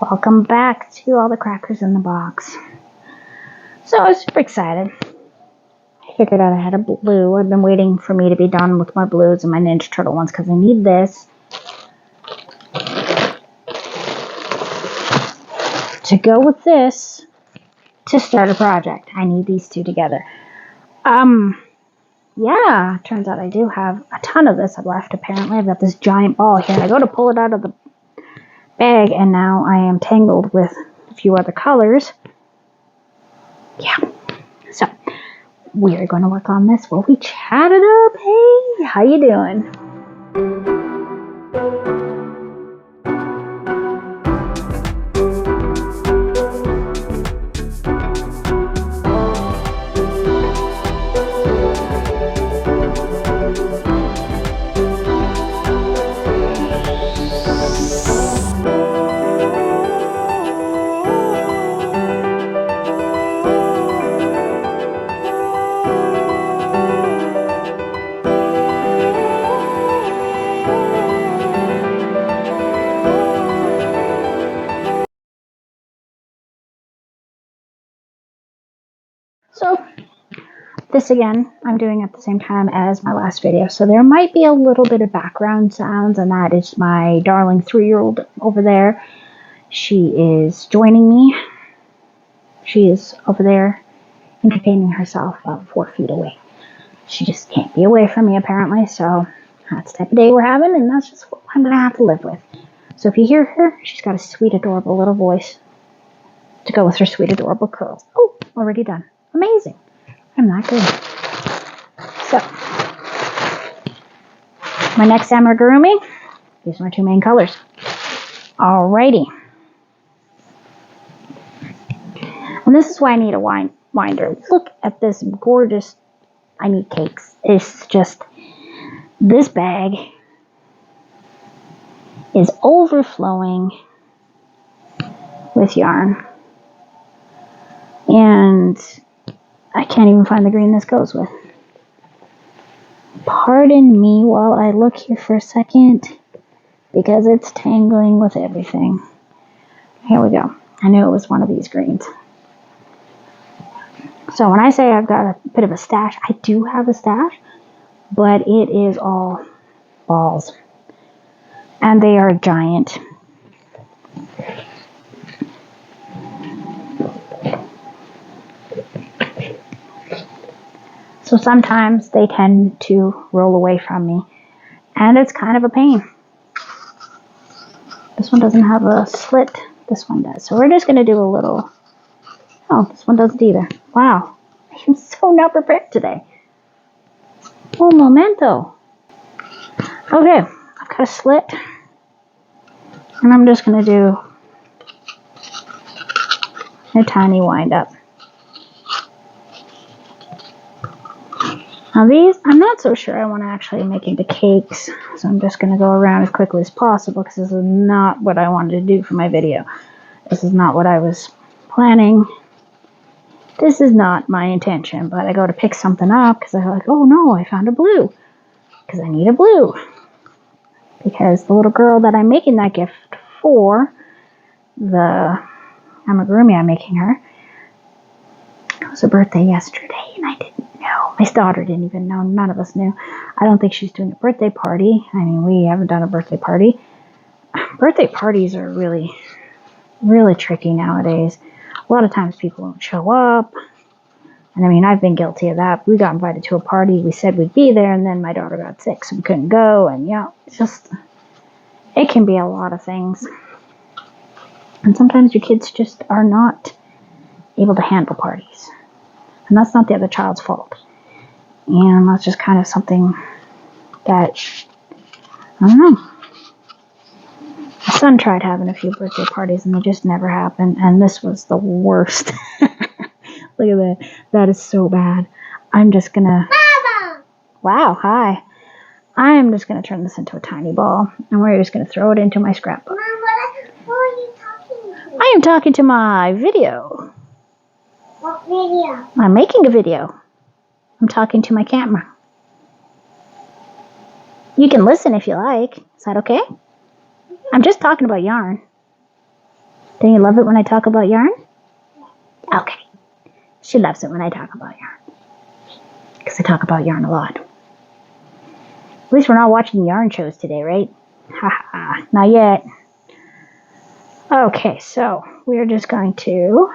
Welcome back to all the crackers in the box. So I was super excited. I figured out I had a blue. I've been waiting for me to be done with my blues and my Ninja Turtle ones because I need this to go with this to start a project. I need these two together. Yeah, turns out I do have a ton of this left apparently. I've got this giant ball here and I go to pull it out of the bag and now I am tangled with a few other colors. Yeah, so we are going to work on this while we chat it up. Hey, how you doing? So this again, I'm doing at the same time as my last video. So there might be a little bit of background sounds, and that is my darling 3-year-old over there. She is joining me. She is over there entertaining herself about 4 feet away. She just can't be away from me apparently, so that's the type of day we're having, and that's just what I'm going to have to live with. So if you hear her, she's got a sweet, adorable little voice to go with her sweet, adorable curls. Oh, already done. Amazing. I'm that good. So, my next amigurumi, these are my two main colors. Alrighty. And this is why I need a winder. Look at this gorgeous, I need cakes. It's just, this bag is overflowing with yarn. And I can't even find the green this goes with. Pardon me while I look here for a second, because it's tangling with everything. Here we go. I knew it was one of these greens. So when I say I've got a bit of a stash, I do have a stash, but it is all balls. And they are giant. So sometimes they tend to roll away from me, and it's kind of a pain. This one doesn't have a slit. This one does. So we're just going to do a little... Oh, this one doesn't either. Wow. I'm so not prepared today. Un momento. Okay, I've got a slit. And I'm just going to do a tiny wind up. Now these, I'm not so sure I want to actually make into cakes, so I'm just going to go around as quickly as possible because this is not what I wanted to do for my video. This is not what I was planning. This is not my intention, but I go to pick something up because I'm like, oh no, I found a blue. Because I need a blue. Because the little girl that I'm making that gift for, the amigurumi I'm making her, it was her birthday yesterday and I didn't know. My daughter didn't even know. None of us knew. I don't think she's doing a birthday party. I mean, we haven't done a birthday party. Birthday parties are really, really tricky nowadays. A lot of times people don't show up. And I mean, I've been guilty of that. We got invited to a party. We said we'd be there, and then my daughter got sick, so we couldn't go. And yeah, it's just, it can be a lot of things. And sometimes your kids just are not able to handle parties. And that's not the other child's fault. And that's just kind of something that, I don't know. My son tried having a few birthday parties, and they just never happened. And this was the worst. Look at that. That is so bad. I'm just gonna... Mama! Wow, hi. I'm just gonna turn this into a tiny ball. And we're just gonna throw it into my scrapbook. Mom, what are you talking to? I am talking to my video. What video? I'm making a video. I'm talking to my camera. You can listen if you like. Is that okay? I'm just talking about yarn. Don't you love it when I talk about yarn? Okay. She loves it when I talk about yarn. Because I talk about yarn a lot. At least we're not watching yarn shows today, right? Haha, not yet. Okay, so we're just going to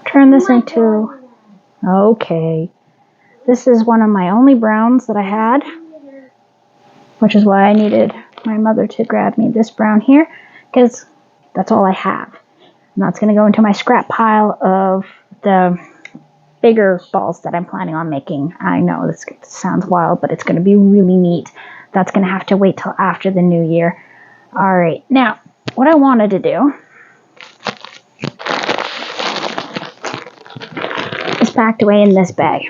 turn this into... Okay. This is one of my only browns that I had, which is why I needed my mother to grab me this brown here, because that's all I have. And that's going to go into my scrap pile of the bigger balls that I'm planning on making. I know this sounds wild, but it's going to be really neat. That's going to have to wait till after the new year. All right, now what I wanted to do is packed away in this bag.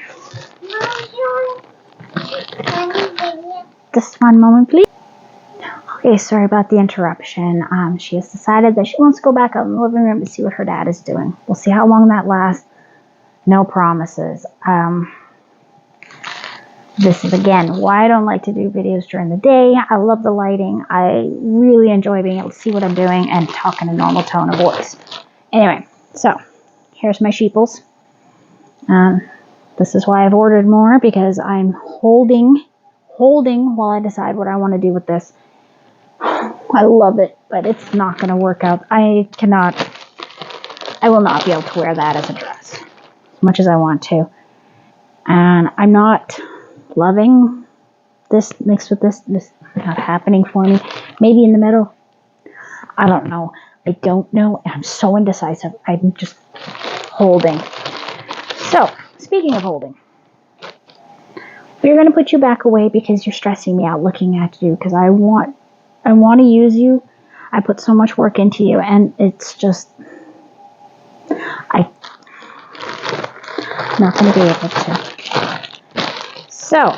Just one moment, please. Okay, sorry about the interruption. She has decided that she wants to go back out in the living room to see what her dad is doing. We'll see how long that lasts. No promises. This is, again, why I don't like to do videos during the day. I love the lighting. I really enjoy being able to see what I'm doing and talk in a normal tone of voice. Anyway, so here's my sheeples. This is why I've ordered more, because I'm holding while I decide what I want to do with this. I love it, but it's not going to work out. I will not be able to wear that as a dress as much as I want to. And I'm not loving this mixed with this. This is not happening for me. Maybe in the middle. I don't know. I don't know. I'm so indecisive. I'm just holding. So, speaking of holding, we're going to put you back away because you're stressing me out looking at you, because I want to use you. I put so much work into you, and it's just, I'm not going to be able to. So,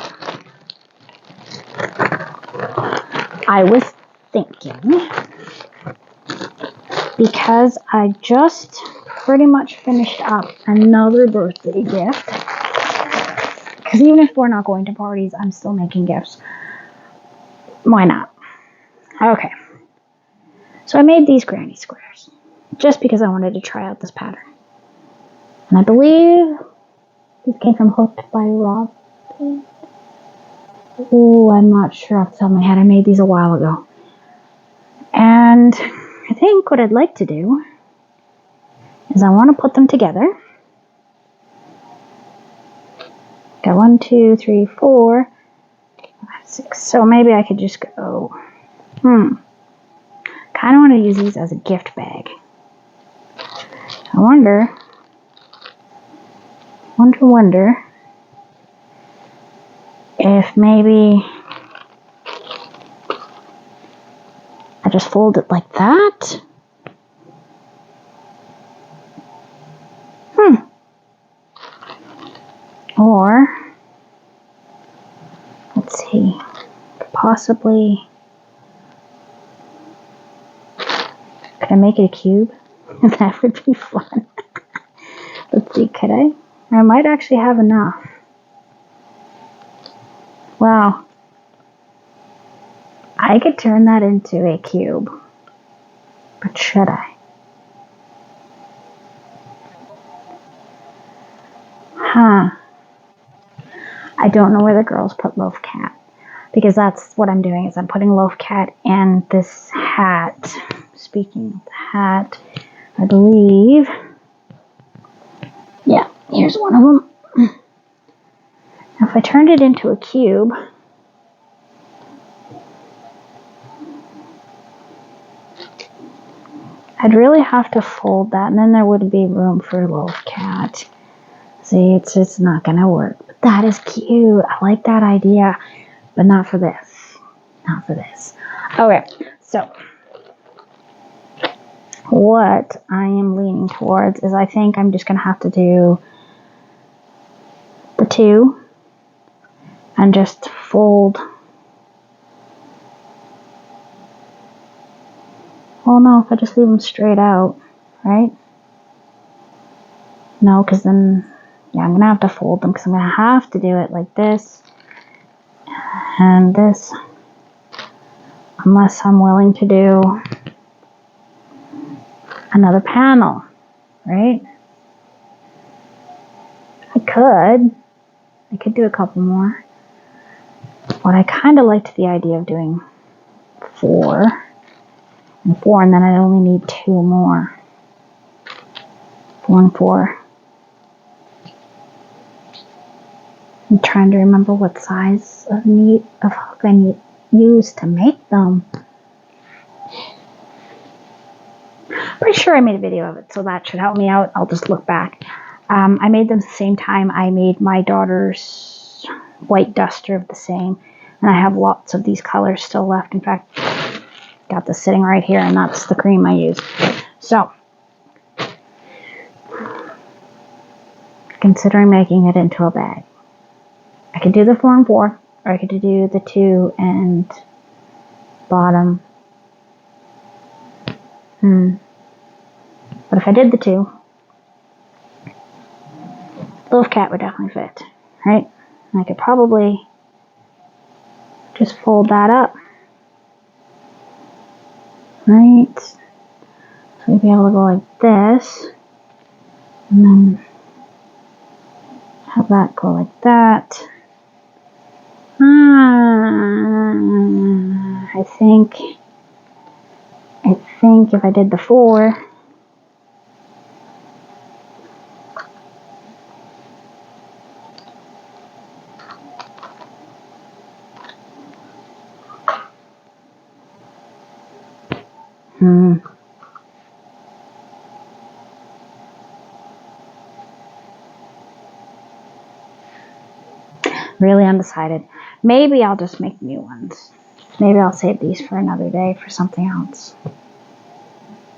I was thinking, because I just pretty much finished up another birthday gift, because even if we're not going to parties, I'm still making gifts. Why not? Okay. So I made these granny squares just because I wanted to try out this pattern. And I believe these came from Hooked by Rob. Ooh, I'm not sure off the top of my head. I made these a while ago. And I think what I'd like to do is I want to put them together. Got 1, 2, 3, 4, 5, 6. So maybe I could just go, kind of want to use these as a gift bag. I wonder if maybe I just fold it like that. Or, let's see, possibly, could I make it a cube? That would be fun. Let's see, could I? I might actually have enough. Wow. I could turn that into a cube. But should I? I don't know where the girls put Loaf Cat, because that's what I'm doing, is I'm putting Loaf Cat and this hat. Speaking of the hat, I believe, yeah, here's one of them. Now if I turned it into a cube, I'd really have to fold that, and then there wouldn't be room for Loaf Cat. See, it's not gonna work. But that is cute. I like that idea, but not for this. Not for this. Okay, so what I am leaning towards is I think I'm just gonna have to do the two and just fold. Well, no, if I just leave them straight out, right? No, because then, yeah, I'm gonna have to fold them, because I'm gonna have to do it like this and this, unless I'm willing to do another panel, right? I could do a couple more. But I kind of liked the idea of doing 4 and 4, and then I only need 2 more. 4 and 4. I'm trying to remember what size of hook I use to make them. Pretty sure I made a video of it, so that should help me out. I'll just look back. I made them at the same time I made my daughter's white duster of the same, and I have lots of these colors still left. In fact, got this sitting right here, and that's the cream I use. So, considering making it into a bag. I could do the 4 and 4, or I could do the 2 and bottom. But if I did the 2, Loaf Cat would definitely fit, right? And I could probably just fold that up, right? So we'd be able to go like this, and then have that go like that. I think if I did the 4, really undecided. Maybe I'll just make new ones. Maybe I'll save these for another day for something else.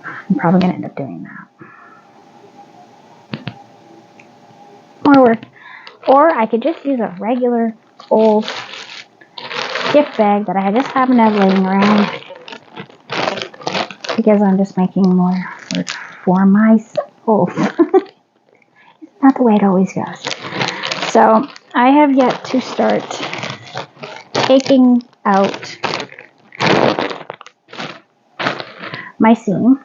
I'm probably going to end up doing that. More work. Or I could just use a regular old gift bag that I just happen to have laying around, because I'm just making more work for myself. It's not the way it always goes. So I have yet to start taking out my seam.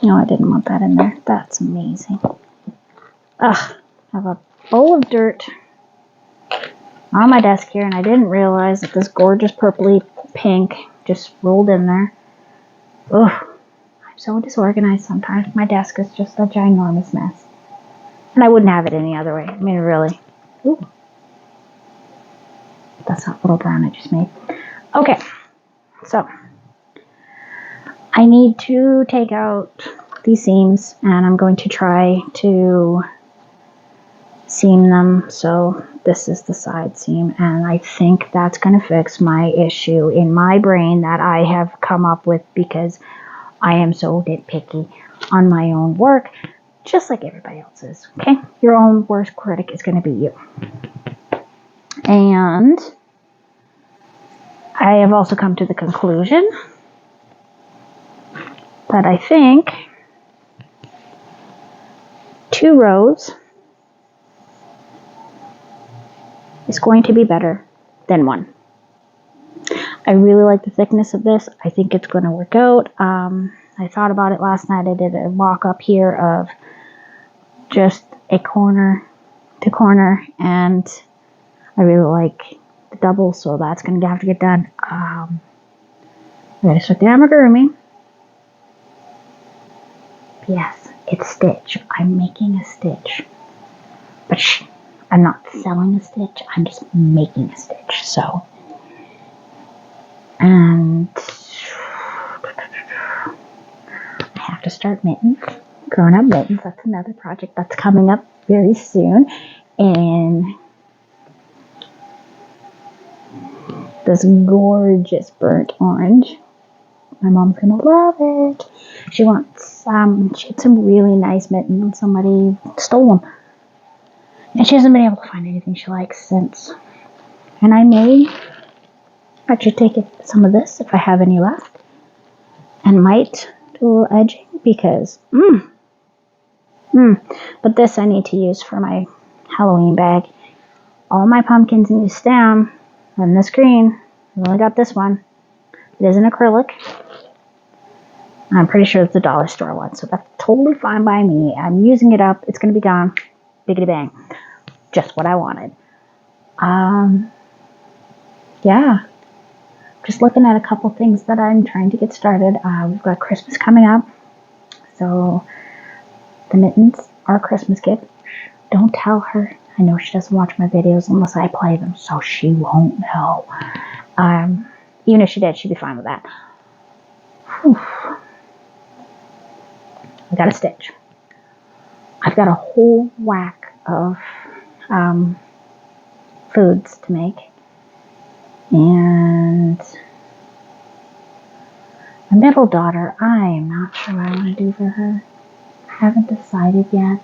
No, I didn't want that in there. That's amazing. Ugh, I have a bowl of dirt on my desk here, and I didn't realize that this gorgeous purpley pink just rolled in there. Ugh, I'm so disorganized sometimes. My desk is just a ginormous mess. And I wouldn't have it any other way. I mean, really. Ooh. That's that little brown I just made. Okay, so I need to take out these seams, and I'm going to try to seam them. So this is the side seam, and I think that's going to fix my issue in my brain that I have come up with because I am so nitpicky on my own work, just like everybody else is. Okay, your own worst critic is going to be you. And I have also come to the conclusion that I think 2 rows is going to be better than 1. I really like the thickness of this. I think it's going to work out. I thought about it last night. I did a mock up here of just a corner to corner, and I really like the double, so that's going to have to get done. I'm going to start the amigurumi. Yes, it's stitch. I'm making a stitch. But I'm not selling a stitch. I'm just making a stitch. So, and I have to start mittens. Grown-up mittens. That's another project that's coming up very soon. And this gorgeous burnt orange. My mom's gonna love it. She wants she had some really nice mittens and somebody stole them. And she hasn't been able to find anything she likes since. And I should take some of this if I have any left. And might do a little edging because but this I need to use for my Halloween bag. All my pumpkins need to stem on this green. I've only got this one. It is an acrylic. I'm pretty sure it's a dollar store one, so that's totally fine by me. I'm using it up. It's going to be gone. Biggity bang. Just what I wanted. Yeah. Just looking at a couple things that I'm trying to get started. We've got Christmas coming up. So the mittens are a Christmas gift. Don't tell her. I know she doesn't watch my videos unless I play them, so she won't know. Even if she did, she'd be fine with that. Whew. I got a stitch. I've got a whole whack of foods to make. And my middle daughter, I am not sure what I want to do for her. I haven't decided yet.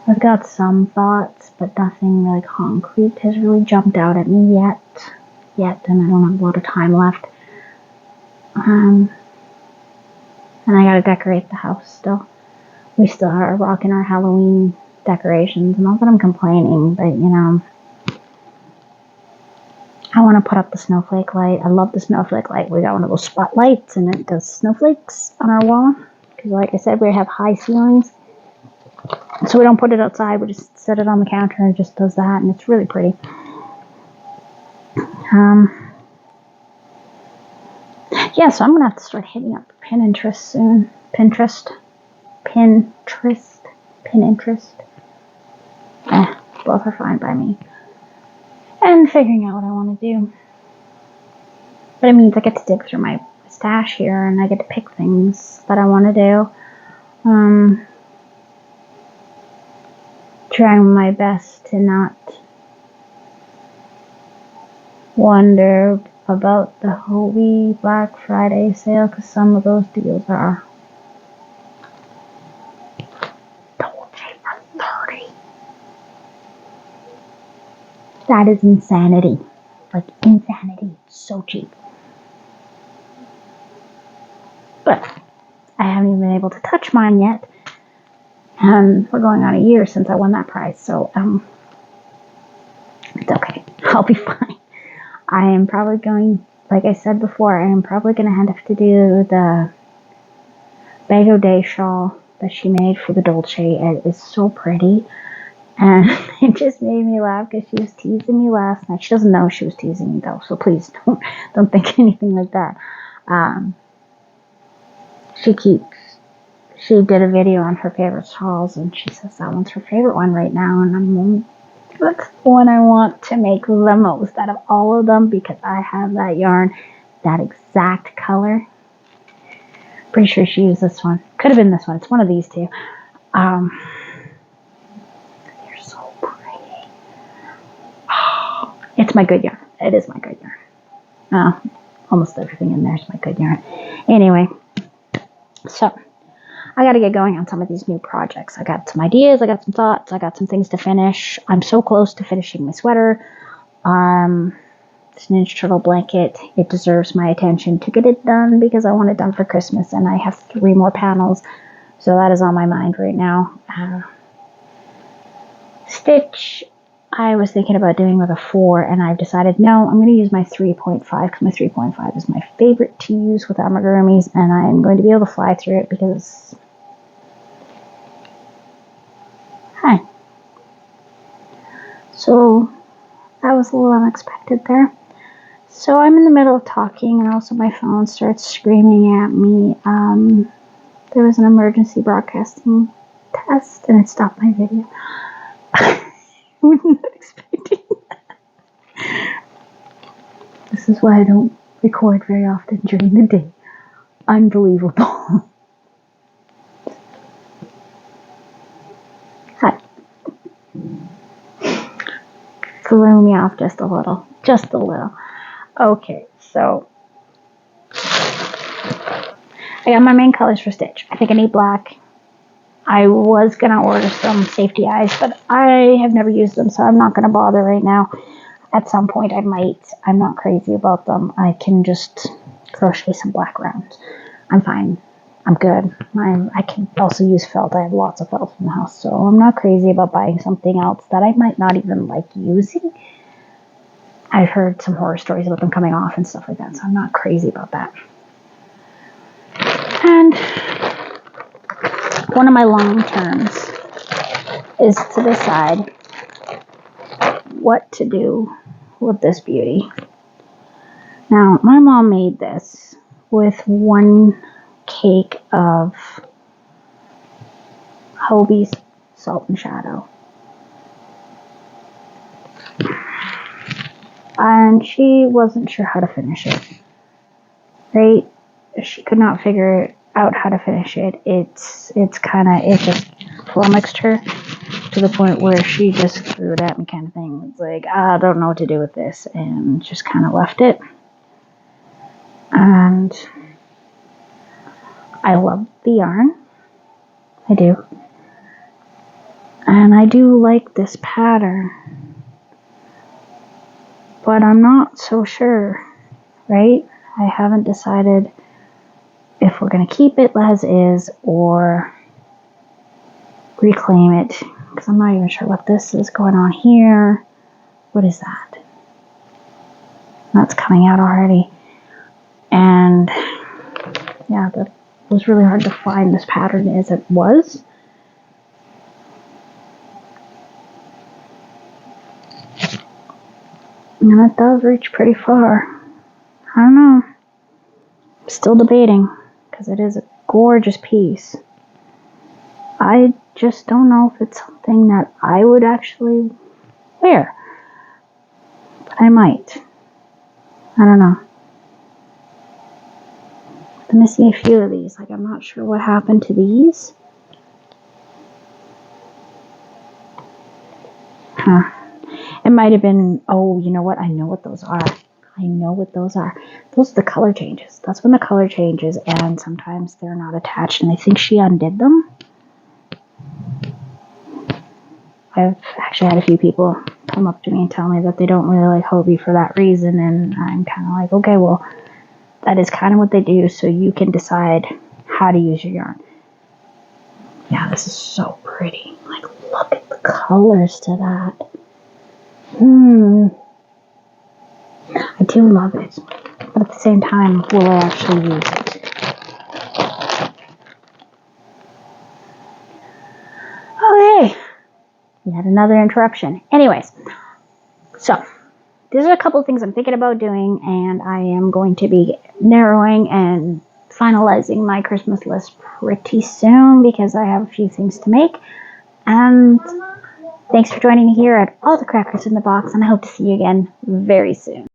I've got some thoughts, but nothing really concrete has really jumped out at me yet, and I don't have a lot of time left. And I gotta decorate the house still. We still are rocking our Halloween decorations. Not that I'm complaining, but you know, I want to put up the snowflake light. I love the snowflake light. We got one of those spotlights, and it does snowflakes on our wall. Because, like I said, we have high ceilings. So we don't put it outside. We just set it on the counter and it just does that. And it's really pretty. Yeah, so I'm going to have to start hitting up Pinterest soon. Pinterest. Both are fine by me. And figuring out what I want to do. But it means I get to dig through my stash here and I get to pick things that I want to do. Trying my best to not wonder about the Holy Black Friday sale, because some of those deals are Dolce for $30. That is insanity. Like insanity. So cheap. But I haven't even been able to touch mine yet. And we're going on a year since I won that prize, so it's okay. I'll be fine. I am probably going, like I said before, I am probably going to have to do the Bago Day shawl that she made for the Dolce. It is so pretty. And it just made me laugh because she was teasing me last night. She doesn't know she was teasing me though, so please don't think anything like that. She did a video on her favorite shawls, and she says that one's her favorite one right now, and I'm that's the one I want to make the most out of all of them because I have that yarn, that exact color. Pretty sure she used this one. Could have been this one. It's one of these two. They're so pretty. Oh, it's my good yarn. It is my good yarn. Almost everything in there is my good yarn. Anyway, so I got to get going on some of these new projects. I got some ideas. I got some thoughts. I got some things to finish. I'm so close to finishing my sweater. This Ninja Turtle blanket. It deserves my attention to get it done because I want it done for Christmas, and I have 3 more panels. So that is on my mind right now. Stitch, I was thinking about doing with a 4, and I've decided, no, I'm going to use my 3.5 because my 3.5 is my favorite to use with amigurumis, and I'm going to be able to fly through it because... Hi. So, that was a little unexpected there. So, I'm in the middle of talking, and also my phone starts screaming at me. There was an emergency broadcasting test, and it stopped my video. I was not expecting that. This is why I don't record very often during the day. Unbelievable. Hi. Threw me off just a little. Just a little. Okay, so I got my main colors for Stitch. I think I need black. I was going to order some safety eyes, but I have never used them, so I'm not going to bother right now. At some point I might. I'm not crazy about them. I can just crochet some black rounds. I'm fine. I'm good. I can also use felt. I have lots of felt in the house, so I'm not crazy about buying something else that I might not even like using. I've heard some horror stories about them coming off and stuff like that, so I'm not crazy about that. one of my long terms is to decide what to do with this beauty. Now, my mom made this with one cake of Hobie's Salt and Shadow. And she wasn't sure how to finish it. Right? She could not figure out how to finish it. It just flummoxed her to the point where she just threw it at me kind of thing. It's like, I don't know what to do with this, and just kind of left it. And I love the yarn. I do. And I do like this pattern. But I'm not so sure, right? I haven't decided if we're going to keep it as is or reclaim it. Because I'm not even sure what this is going on here. What is that? That's coming out already. And yeah, that was really hard to find this pattern as it was. And it does reach pretty far. I don't know. I'm still debating because it is a gorgeous piece. I just don't know if it's something that I would actually wear. But I might. I don't know. I'm missing a few of these. Like, I'm not sure what happened to these. Huh. It might have been, oh, you know what? I know what those are. I know what those are. Those are the color changes. That's when the color changes, and sometimes they're not attached, and I think she undid them. I've actually had a few people come up to me and tell me that they don't really like Hobie for that reason, and I'm kind of like, okay, well, that is kind of what they do, so you can decide how to use your yarn. Yeah, this is so pretty. Like, look at the colors to that. I do love it, but at the same time, will I actually use it? Okay, we had another interruption. Anyways, so these are a couple of things I'm thinking about doing, and I am going to be narrowing and finalizing my Christmas list pretty soon because I have a few things to make. And thanks for joining me here at All the Crackers in the Box, and I hope to see you again very soon.